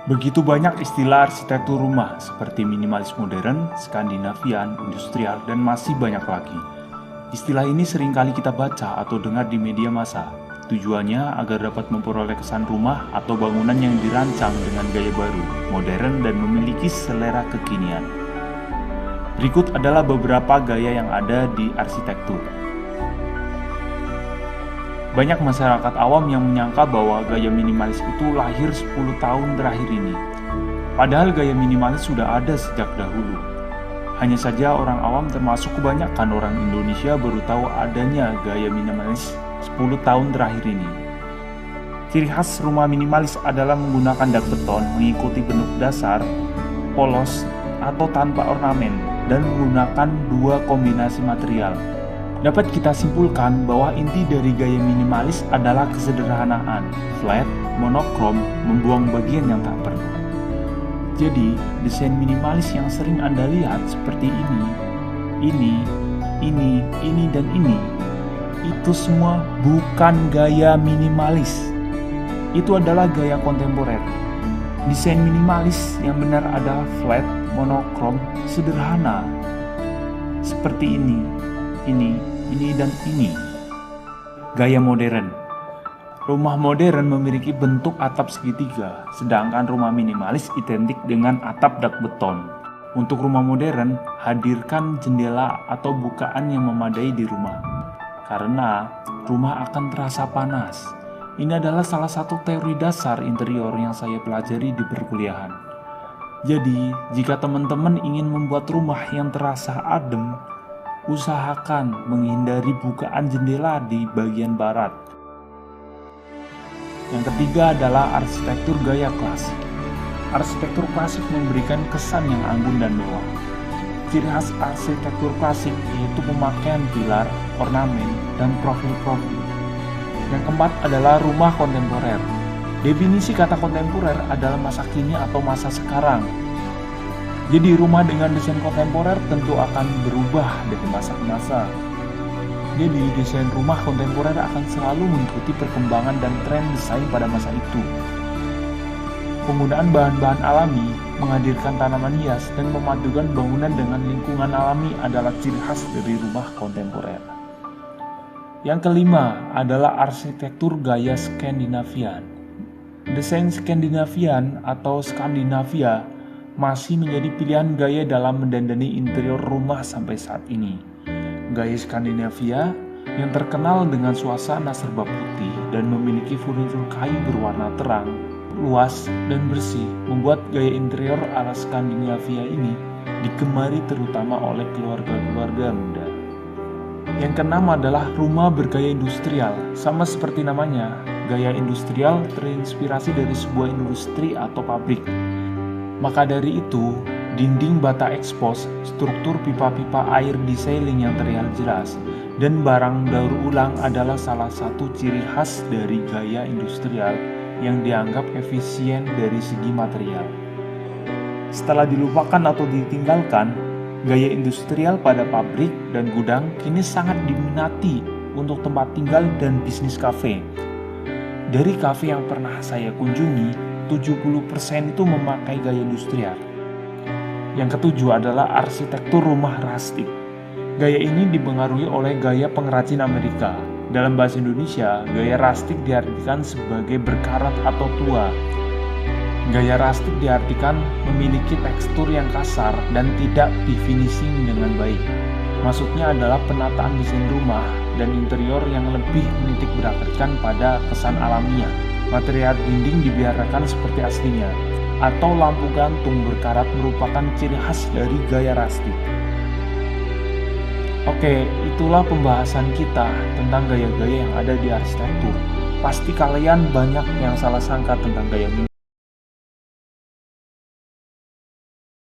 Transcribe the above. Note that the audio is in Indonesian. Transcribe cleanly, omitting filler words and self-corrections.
Begitu banyak istilah arsitektur rumah seperti minimalis modern, Skandinavian, industrial, dan masih banyak lagi. Istilah ini seringkali kita baca atau dengar di media massa. Tujuannya agar dapat memperoleh kesan rumah atau bangunan yang dirancang dengan gaya baru, modern, dan memiliki selera kekinian. Berikut adalah beberapa gaya yang ada di arsitektur. Banyak masyarakat awam yang menyangka bahwa gaya minimalis itu lahir 10 tahun terakhir ini. Padahal gaya minimalis sudah ada sejak dahulu. Hanya saja orang awam termasuk kebanyakan orang Indonesia baru tahu adanya gaya minimalis 10 tahun terakhir ini. Ciri khas rumah minimalis adalah menggunakan dak beton mengikuti bentuk dasar, polos, atau tanpa ornamen, dan menggunakan dua kombinasi material. Dapat kita simpulkan bahwa inti dari gaya minimalis adalah kesederhanaan, flat, monokrom, membuang bagian yang tak perlu. Jadi, desain minimalis yang sering Anda lihat seperti ini, dan ini, itu semua bukan gaya minimalis. Itu adalah gaya kontemporer. Desain minimalis yang benar adalah flat, monokrom, sederhana. Seperti ini, dan ini. Gaya modern. Rumah modern memiliki bentuk atap segitiga, sedangkan rumah minimalis identik dengan atap dak beton. Untuk rumah modern, hadirkan jendela atau bukaan yang memadai di rumah. Karena rumah akan terasa panas. Ini adalah salah satu teori dasar interior yang saya pelajari di perkuliahan. Jadi, jika teman-teman ingin membuat rumah yang terasa adem, usahakan menghindari bukaan jendela di bagian barat. Yang ketiga adalah arsitektur gaya klasik. Arsitektur klasik memberikan kesan yang anggun dan mewah. Ciri khas arsitektur klasik yaitu pemakaian pilar, ornamen, dan profil-profil. Yang keempat adalah rumah kontemporer. Definisi kata kontemporer adalah masa kini atau masa sekarang. Jadi rumah dengan desain kontemporer tentu akan berubah dari masa ke masa. Jadi desain rumah kontemporer akan selalu mengikuti perkembangan dan tren desain pada masa itu. Penggunaan bahan-bahan alami, menghadirkan tanaman hias, dan memadukan bangunan dengan lingkungan alami adalah ciri khas dari rumah kontemporer. Yang kelima adalah arsitektur gaya Skandinavian. Desain Skandinavian atau Skandinavia masih menjadi pilihan gaya dalam mendandani interior rumah sampai saat ini. Gaya Skandinavia yang terkenal dengan suasana serba putih dan memiliki furnitur kayu berwarna terang, luas, dan bersih membuat gaya interior ala Skandinavia ini digemari terutama oleh keluarga-keluarga muda. Yang keenam adalah rumah bergaya industrial. Sama seperti namanya, gaya industrial terinspirasi dari sebuah industri atau pabrik. Maka dari itu, dinding bata ekspos, struktur pipa-pipa air detailing yang terlihat jelas, dan barang daur ulang adalah salah satu ciri khas dari gaya industrial yang dianggap efisien dari segi material. Setelah dilupakan atau ditinggalkan, gaya industrial pada pabrik dan gudang kini sangat diminati untuk tempat tinggal dan bisnis kafe. Dari kafe yang pernah saya kunjungi, 70% itu memakai gaya industrial. Yang ketujuh adalah arsitektur rumah rustic. Gaya ini dipengaruhi oleh gaya pengrajin Amerika. Dalam bahasa Indonesia, gaya rustic diartikan sebagai berkarat atau tua. Gaya rustic diartikan memiliki tekstur yang kasar dan tidak difinishing dengan baik. Maksudnya adalah penataan desain rumah dan interior yang lebih menitik beratkan pada kesan alamiah. Material dinding dibiarkan seperti aslinya, atau lampu gantung berkarat merupakan ciri khas dari gaya rustic. Oke, itulah pembahasan kita tentang gaya-gaya yang ada di arsitektur. Pasti kalian banyak yang salah sangka tentang gaya